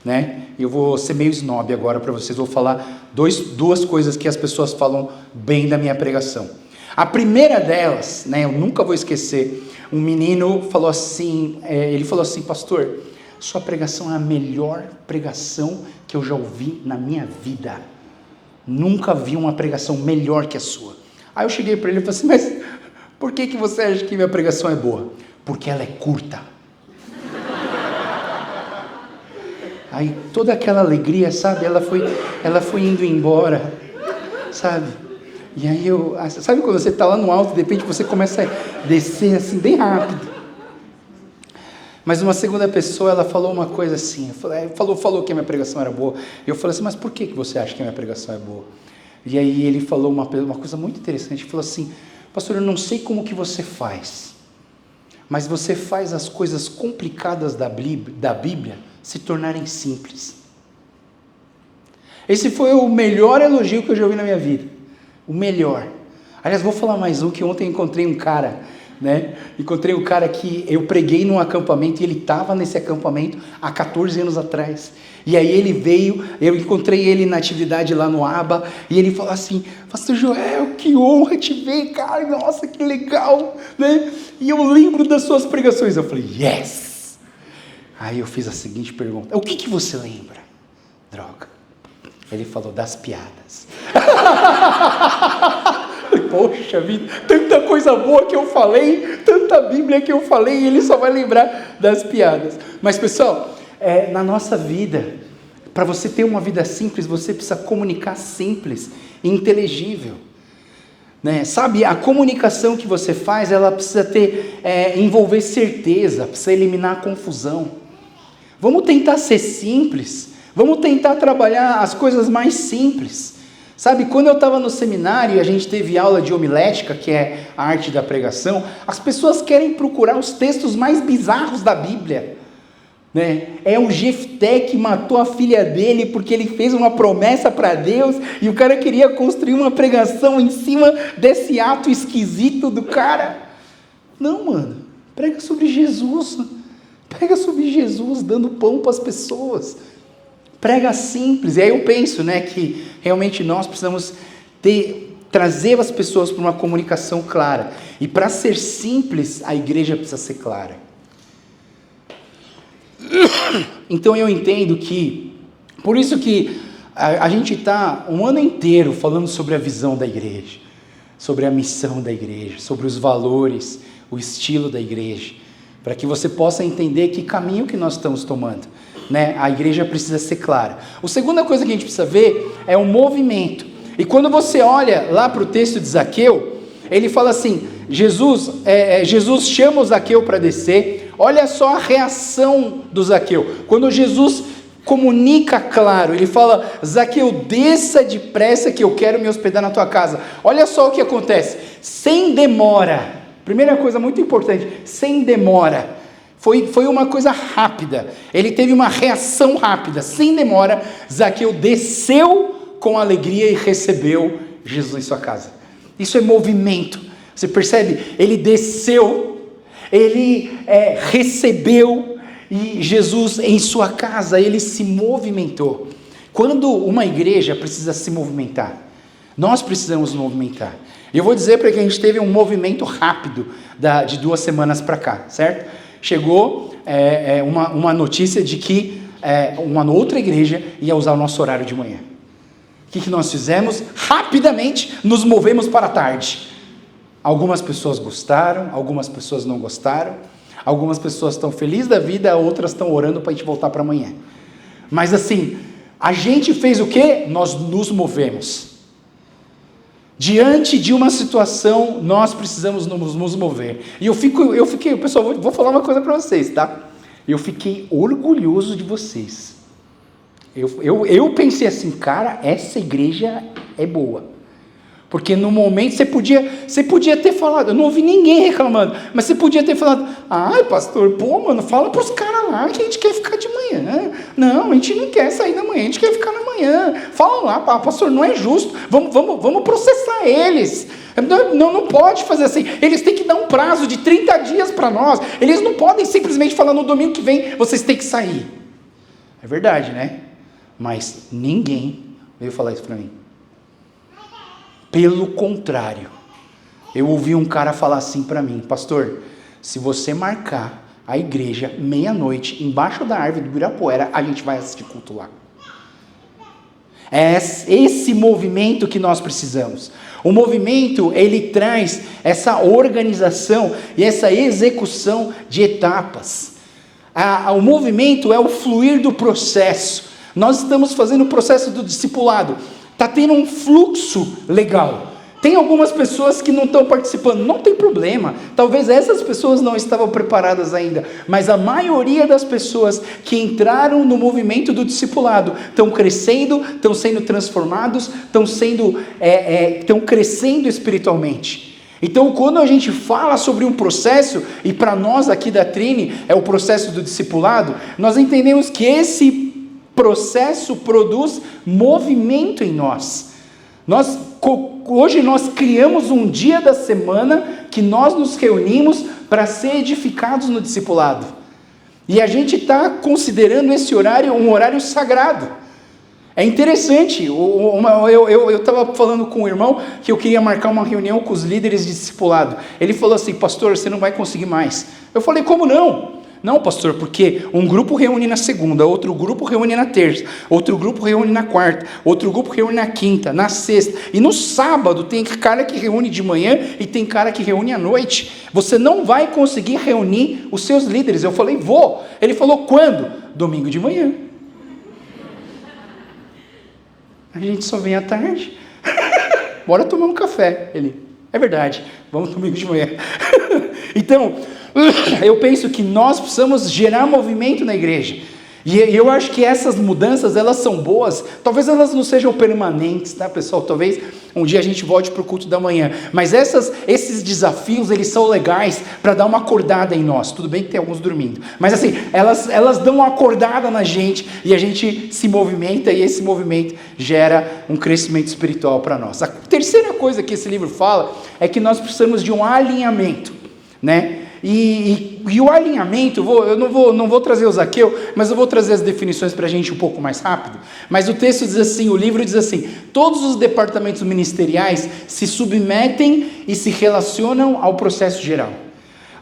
né? Eu vou ser meio snob agora para vocês, vou falar duas coisas que as pessoas falam bem da minha pregação. A primeira delas, né, eu nunca vou esquecer, um menino falou assim, pastor, sua pregação é a melhor pregação que eu já ouvi na minha vida. Nunca vi uma pregação melhor que a sua. Aí eu cheguei para ele e falei assim: mas por que você acha que minha pregação é boa? Porque ela é curta. Aí toda aquela alegria, sabe, ela foi indo embora, sabe? E aí sabe quando você está lá no alto, de repente você começa a descer assim bem rápido. Mas uma segunda pessoa, ela falou uma coisa assim, falou que a minha pregação era boa. Eu falei assim: mas por que você acha que a minha pregação é boa? E aí ele falou uma coisa muito interessante, ele falou assim: pastor, eu não sei como que você faz, mas você faz as coisas complicadas da Bíblia se tornarem simples. Esse foi o melhor elogio que eu já ouvi na minha vida, o melhor. Aliás, vou falar mais um, que ontem encontrei um cara, né? Encontrei um cara que eu preguei num acampamento, e ele estava nesse acampamento há 14 anos atrás, e aí ele veio, eu encontrei ele na atividade lá no ABA, e ele falou assim: pastor Joel, que honra te ver, cara, nossa, que legal, né? E eu lembro das suas pregações. Eu falei: yes! Aí eu fiz a seguinte pergunta: o que você lembra? Droga. Ele falou: das piadas. Poxa vida, tanta coisa boa que eu falei, tanta Bíblia que eu falei, e ele só vai lembrar das piadas. Mas pessoal, na nossa vida, para você ter uma vida simples, você precisa comunicar simples e inteligível, né? Sabe, a comunicação que você faz, ela precisa envolver certeza, precisa eliminar a confusão. Vamos tentar ser simples, vamos tentar trabalhar as coisas mais simples. Sabe, quando eu estava no seminário e a gente teve aula de homilética, que é a arte da pregação, as pessoas querem procurar os textos mais bizarros da Bíblia, né? É o Jefté que matou a filha dele porque ele fez uma promessa para Deus, e o cara queria construir uma pregação em cima desse ato esquisito do cara. Não, mano, prega sobre Jesus, dando pão para as pessoas. Prega simples. E aí eu penso, né, que realmente nós precisamos ter trazer as pessoas para uma comunicação clara. E para ser simples, a igreja precisa ser clara. Então eu entendo que, por isso que a gente está um ano inteiro falando sobre a visão da igreja, sobre a missão da igreja, sobre os valores, o estilo da igreja, para que você possa entender que caminho que nós estamos tomando, né? A igreja precisa ser clara. A segunda coisa que a gente precisa ver é o movimento. E quando você olha lá para o texto de Zaqueu, ele fala assim, Jesus chama o Zaqueu para descer. Olha só a reação do Zaqueu. Quando Jesus comunica claro, ele fala, Zaqueu, desça depressa que eu quero me hospedar na tua casa. Olha só o que acontece, sem demora. Primeira coisa muito importante, sem demora. Foi uma coisa rápida. Ele teve uma reação rápida, sem demora. Zaqueu desceu com alegria e recebeu Jesus em sua casa. Isso é movimento. Você percebe? Ele desceu, ele recebeu e Jesus em sua casa, ele se movimentou. Quando uma igreja precisa se movimentar, nós precisamos nos movimentar. E eu vou dizer para que a gente teve um movimento rápido de 2 semanas para cá, certo? Chegou uma notícia de que uma outra igreja ia usar o nosso horário de manhã. O que nós fizemos? Rapidamente nos movemos para a tarde. Algumas pessoas gostaram, algumas pessoas não gostaram, algumas pessoas estão felizes da vida, outras estão orando para a gente voltar para amanhã. Mas assim, a gente fez o quê? Nós nos movemos. Diante de uma situação, nós precisamos nos mover. E eu fiquei, pessoal, vou falar uma coisa para vocês, tá? Eu fiquei orgulhoso de vocês. Eu pensei assim, cara, essa igreja é boa. Porque no momento você podia ter falado, eu não ouvi ninguém reclamando, mas você podia ter falado, ai pastor, mano, fala para os caras lá que a gente quer ficar de manhã. Não, a gente não quer sair da manhã, a gente quer ficar na manhã. Fala lá, pastor, não é justo, vamos processar eles. Não pode fazer assim, eles têm que dar um prazo de 30 dias para nós, eles não podem simplesmente falar no domingo que vem, vocês têm que sair. É verdade, né? Mas ninguém veio falar isso para mim. Pelo contrário, eu ouvi um cara falar assim para mim, pastor, se você marcar a igreja meia-noite embaixo da árvore do Ibirapuera, a gente vai assistir culto lá. É esse movimento que nós precisamos. O movimento, ele traz essa organização e essa execução de etapas. O movimento é o fluir do processo. Nós estamos fazendo o processo do discipulado. Está tendo um fluxo legal. Tem algumas pessoas que não estão participando. Não tem problema. Talvez essas pessoas não estavam preparadas ainda. Mas a maioria das pessoas que entraram no movimento do discipulado estão crescendo, estão sendo transformados, estão crescendo espiritualmente. Então, quando a gente fala sobre um processo, e para nós aqui da Trini é o processo do discipulado, nós entendemos que esse processo produz movimento em nós. Hoje nós criamos um dia da semana que nós nos reunimos para ser edificados no discipulado. E a gente está considerando esse horário um horário sagrado. É interessante, eu estava falando com um irmão que eu queria marcar uma reunião com os líderes de discipulado. Ele falou assim, pastor, você não vai conseguir mais. Eu falei, como não? Não, pastor, porque um grupo reúne na segunda, outro grupo reúne na terça, outro grupo reúne na quarta, outro grupo reúne na quinta, na sexta, e no sábado tem cara que reúne de manhã e tem cara que reúne à noite. Você não vai conseguir reunir os seus líderes. Eu falei, vou. Ele falou, quando? Domingo de manhã. A gente só vem à tarde. Bora tomar um café. Ele, é verdade, vamos domingo de manhã. Então, eu penso que nós precisamos gerar movimento na igreja. E eu acho que essas mudanças, elas são boas. Talvez elas não sejam permanentes, tá, pessoal? Talvez um dia a gente volte para o culto da manhã. Mas esses desafios, eles são legais para dar uma acordada em nós. Tudo bem que tem alguns dormindo. Mas assim, elas dão uma acordada na gente e a gente se movimenta e esse movimento gera um crescimento espiritual para nós. A terceira coisa que esse livro fala é que nós precisamos de um alinhamento, né? E E o alinhamento, eu não vou trazer o Zaqueu, mas eu vou trazer as definições para a gente um pouco mais rápido. Mas o texto diz assim, o livro diz assim: todos os departamentos ministeriais se submetem e se relacionam ao processo geral.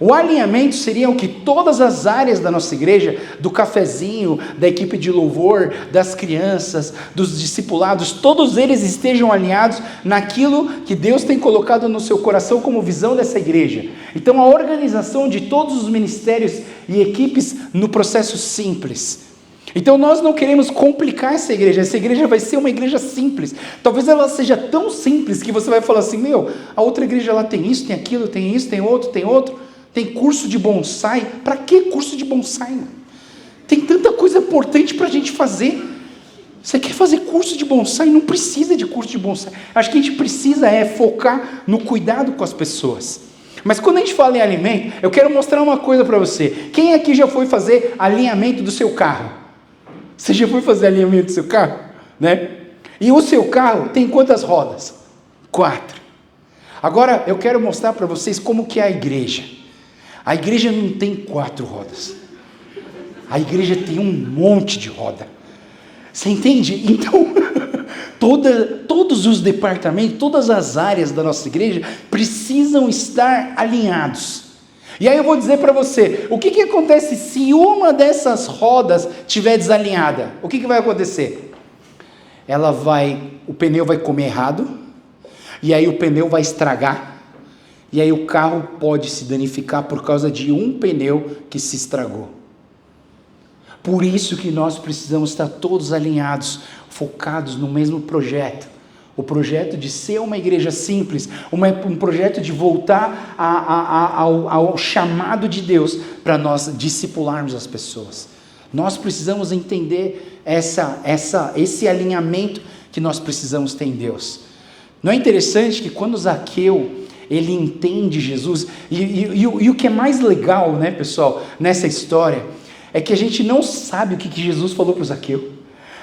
O alinhamento seria o que todas as áreas da nossa igreja, do cafezinho, da equipe de louvor, das crianças, dos discipulados, todos eles estejam alinhados naquilo que Deus tem colocado no seu coração como visão dessa igreja. Então a organização de todos os ministérios e equipes no processo simples. Então nós não queremos complicar essa igreja vai ser uma igreja simples. Talvez ela seja tão simples que você vai falar assim, a outra igreja lá tem isso, tem aquilo, tem isso, tem outro. Tem curso de bonsai. Para que curso de bonsai? Tem tanta coisa importante para a gente fazer. Você quer fazer curso de bonsai? Não precisa de curso de bonsai. Acho que a gente precisa focar no cuidado com as pessoas. Mas quando a gente fala em alimento, eu quero mostrar uma coisa para você. Quem aqui já foi fazer alinhamento do seu carro? Você já foi fazer alinhamento do seu carro? Né? E o seu carro tem quantas rodas? 4. Agora eu quero mostrar para vocês como que é a igreja. A igreja não tem 4 rodas. A igreja tem um monte de roda. Você entende? Então, todos os departamentos, todas as áreas da nossa igreja precisam estar alinhados. E aí eu vou dizer para você, o que acontece se uma dessas rodas estiver desalinhada? O que vai acontecer? O pneu vai comer errado, e aí o pneu vai estragar, e aí o carro pode se danificar por causa de um pneu que se estragou. Por isso que nós precisamos estar todos alinhados, focados no mesmo projeto. O projeto de ser uma igreja simples, um projeto de voltar ao chamado de Deus para nós discipularmos as pessoas. Nós precisamos entender esse alinhamento que nós precisamos ter em Deus. Não é interessante que quando Zaqueu ele entende Jesus, e o que é mais legal, né, pessoal, nessa história, é que a gente não sabe o que Jesus falou para o Zaqueu.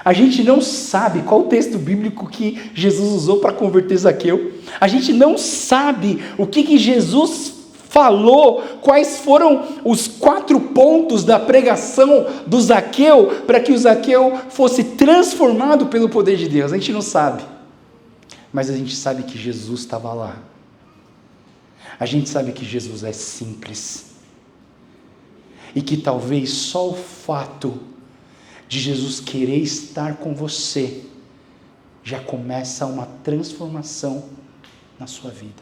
A gente não sabe qual o texto bíblico que Jesus usou para converter Zaqueu. A gente não sabe o que Jesus falou, quais foram os 4 pontos da pregação do Zaqueu, para que o Zaqueu fosse transformado pelo poder de Deus. A gente não sabe. Mas a gente sabe que Jesus estava lá. A gente sabe que Jesus é simples. E que talvez só o fato de Jesus querer estar com você já começa uma transformação na sua vida.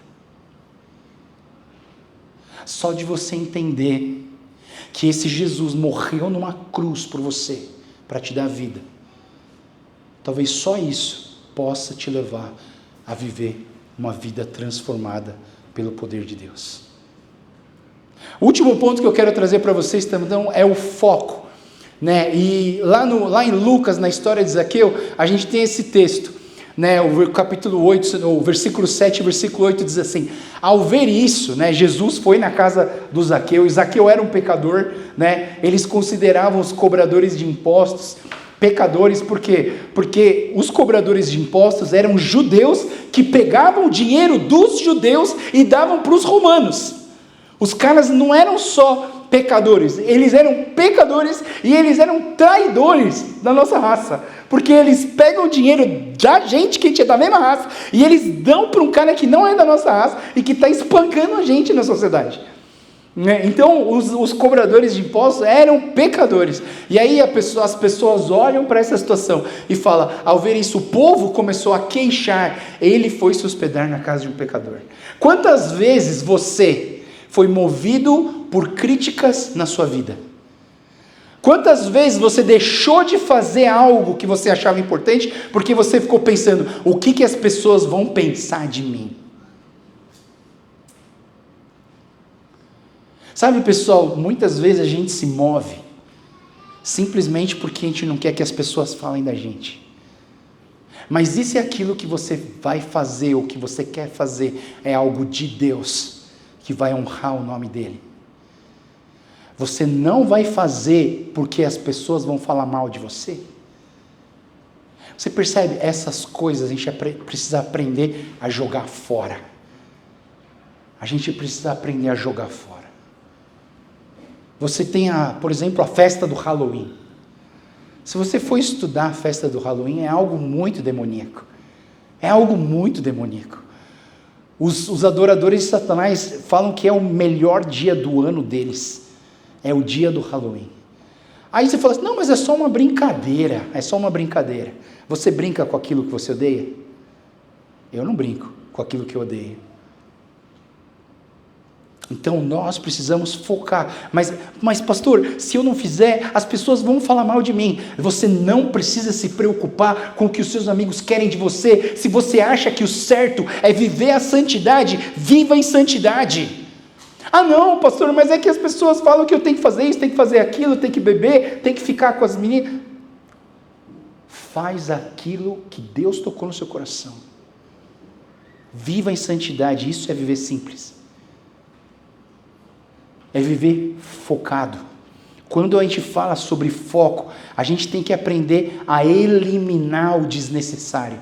Só de você entender que esse Jesus morreu numa cruz por você, para te dar vida. Talvez só isso possa te levar a viver uma vida transformada pelo poder de Deus. O último ponto que eu quero trazer para vocês também é o foco, né? E lá em Lucas, na história de Zaqueu, a gente tem esse texto, né? O capítulo 8, o versículo 7 e versículo 8 diz assim: ao ver isso, né, Jesus foi na casa do Zaqueu, e Zaqueu era um pecador, né? Eles consideravam os cobradores de impostos pecadores, por quê? Porque os cobradores de impostos eram judeus que pegavam o dinheiro dos judeus e davam para os romanos. Os caras não eram só pecadores, eles eram pecadores e eles eram traidores da nossa raça, porque eles pegam o dinheiro da gente que é da mesma raça e eles dão para um cara que não é da nossa raça e que está espancando a gente na sociedade. Então os cobradores de impostos eram pecadores. E aí as pessoas olham para essa situação e falam: ao ver isso, o povo começou a queixar, ele foi se hospedar na casa de um pecador. Quantas vezes você foi movido por críticas na sua vida? Quantas vezes você deixou de fazer algo que você achava importante porque você ficou pensando: o que as pessoas vão pensar de mim? Sabe, pessoal, muitas vezes a gente se move simplesmente porque a gente não quer que as pessoas falem da gente. Mas e se aquilo que você vai fazer, ou que você quer fazer, é algo de Deus, que vai honrar o nome dEle? Você não vai fazer porque as pessoas vão falar mal de você? Você percebe? Essas coisas a gente precisa aprender a jogar fora. A gente precisa aprender a jogar fora. Você tem, por exemplo, a festa do Halloween. Se você for estudar a festa do Halloween, é algo muito demoníaco. É algo muito demoníaco. Os adoradores de Satanás falam que é o melhor dia do ano deles. É o dia do Halloween. Aí você fala assim, não, mas é só uma brincadeira. É só uma brincadeira. Você brinca com aquilo que você odeia? Eu não brinco com aquilo que eu odeio. Então nós precisamos focar, mas pastor, se eu não fizer, as pessoas vão falar mal de mim. Você não precisa se preocupar com o que os seus amigos querem de você. Se você acha que o certo é viver a santidade, viva em santidade. Ah não, pastor, mas é que as pessoas falam que eu tenho que fazer isso, tenho que fazer aquilo, tenho que beber, tenho que ficar com as meninas. Faz aquilo que Deus tocou no seu coração. Viva em santidade, isso é viver simples. É viver focado. Quando a gente fala sobre foco, a gente tem que aprender a eliminar o desnecessário.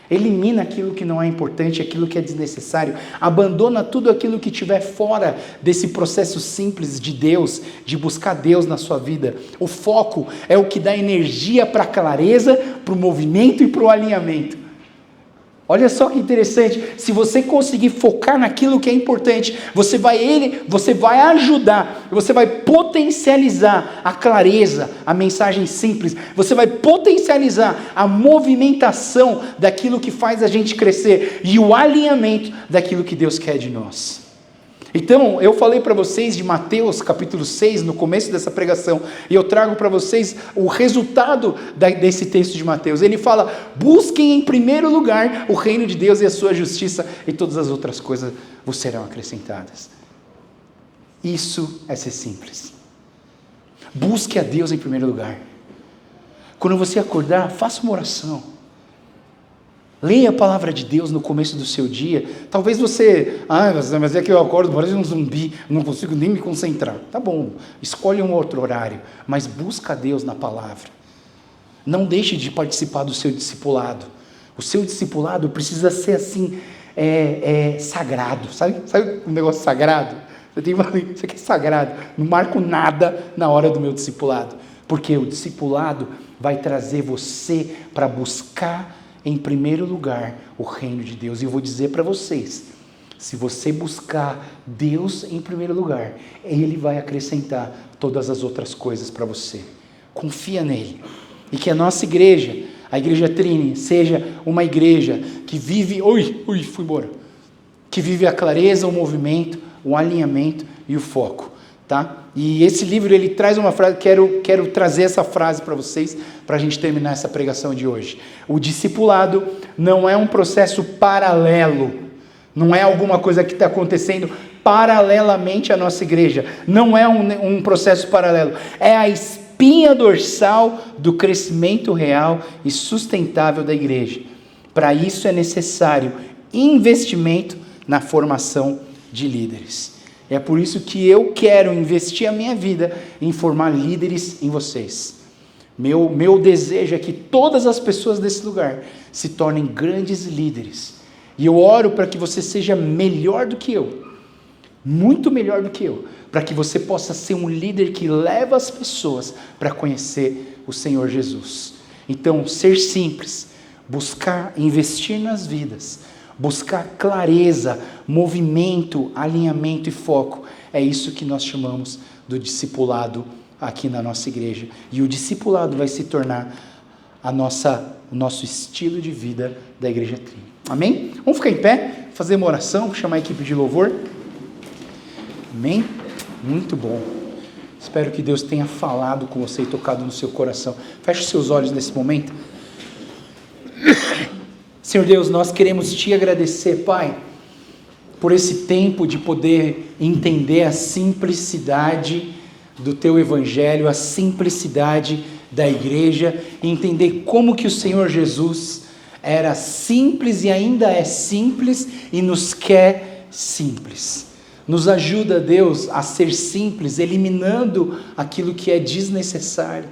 Elimina aquilo que não é importante, aquilo que é desnecessário. Abandona tudo aquilo que estiver fora desse processo simples de Deus, de buscar Deus na sua vida. O foco é o que dá energia para a clareza, para o movimento e para o alinhamento. Olha só que interessante, se você conseguir focar naquilo que é importante, você vai ajudar, você vai potencializar a clareza, a mensagem simples, você vai potencializar a movimentação daquilo que faz a gente crescer e o alinhamento daquilo que Deus quer de nós. Então, eu falei para vocês de Mateus capítulo 6, no começo dessa pregação, e eu trago para vocês o resultado desse texto de Mateus. Ele fala, busquem em primeiro lugar o reino de Deus e a sua justiça, e todas as outras coisas vos serão acrescentadas. Isso é ser simples. Busque a Deus em primeiro lugar. Quando você acordar, faça uma oração. Leia a palavra de Deus no começo do seu dia. Talvez você, mas é que eu acordo, parece um zumbi, não consigo nem me concentrar. Tá bom, escolhe um outro horário, mas busca a Deus na palavra. Não deixe de participar do seu discipulado. O seu discipulado precisa ser assim, sagrado. Sabe um negócio sagrado? Isso aqui é sagrado. Não marco nada na hora do meu discipulado. Porque o discipulado vai trazer você para buscar em primeiro lugar o reino de Deus. E eu vou dizer para vocês, se você buscar Deus em primeiro lugar, Ele vai acrescentar todas as outras coisas para você. Confia nele. E que a nossa igreja, a Igreja Trini, seja uma igreja que vive, fui embora, que vive a clareza, o movimento, o alinhamento e o foco. Tá? E esse livro, ele traz uma frase, quero trazer essa frase para vocês, para a gente terminar essa pregação de hoje. O discipulado não é um processo paralelo, não é alguma coisa que está acontecendo paralelamente à nossa igreja, não é um processo paralelo, é a espinha dorsal do crescimento real e sustentável da igreja. Para isso é necessário investimento na formação de líderes. É por isso que eu quero investir a minha vida em formar líderes em vocês. Meu desejo é que todas as pessoas desse lugar se tornem grandes líderes. E eu oro para que você seja melhor do que eu, muito melhor do que eu, para que você possa ser um líder que leva as pessoas para conhecer o Senhor Jesus. Então, ser simples, buscar investir nas vidas, buscar clareza, movimento, alinhamento e foco. É isso que nós chamamos do discipulado aqui na nossa igreja. E o discipulado vai se tornar o nosso estilo de vida da Igreja Trini. Amém? Vamos ficar em pé, fazer uma oração, vou chamar a equipe de louvor. Amém? Muito bom. Espero que Deus tenha falado com você e tocado no seu coração. Feche os seus olhos nesse momento. Senhor Deus, nós queremos Te agradecer, Pai, por esse tempo de poder entender a simplicidade do Teu Evangelho, a simplicidade da igreja, e entender como que o Senhor Jesus era simples e ainda é simples e nos quer simples. Nos ajuda, Deus, a ser simples, eliminando aquilo que é desnecessário,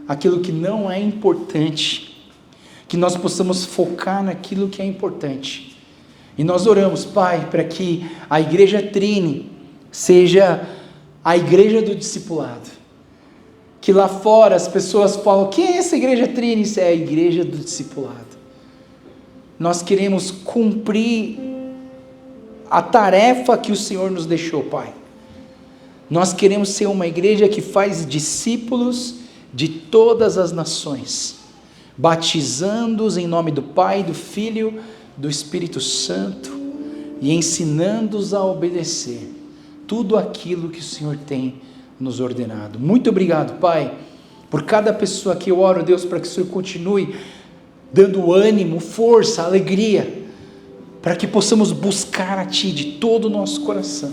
aquilo que não é importante. Que nós possamos focar naquilo que é importante. E nós oramos, Pai, para que a Igreja Trini seja a igreja do discipulado. Que lá fora as pessoas falam, quem é essa igreja Trini? Isso é a igreja do discipulado. Nós queremos cumprir a tarefa que o Senhor nos deixou, Pai. Nós queremos ser uma igreja que faz discípulos de todas as nações, batizando-os em nome do Pai, do Filho, do Espírito Santo e ensinando-os a obedecer tudo aquilo que o Senhor tem nos ordenado. Muito obrigado, Pai, por cada pessoa que eu oro, Deus, para que o Senhor continue dando ânimo, força, alegria, para que possamos buscar a Ti de todo o nosso coração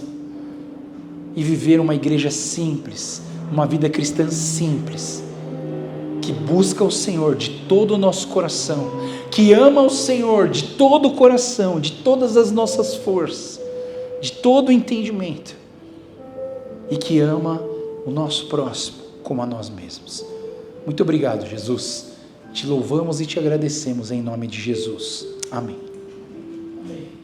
e viver uma igreja simples, uma vida cristã simples, que busca o Senhor de todo o nosso coração, que ama o Senhor de todo o coração, de todas as nossas forças, de todo o entendimento, e que ama o nosso próximo como a nós mesmos. Muito obrigado, Jesus. Te louvamos e te agradecemos em nome de Jesus. Amém. Amém.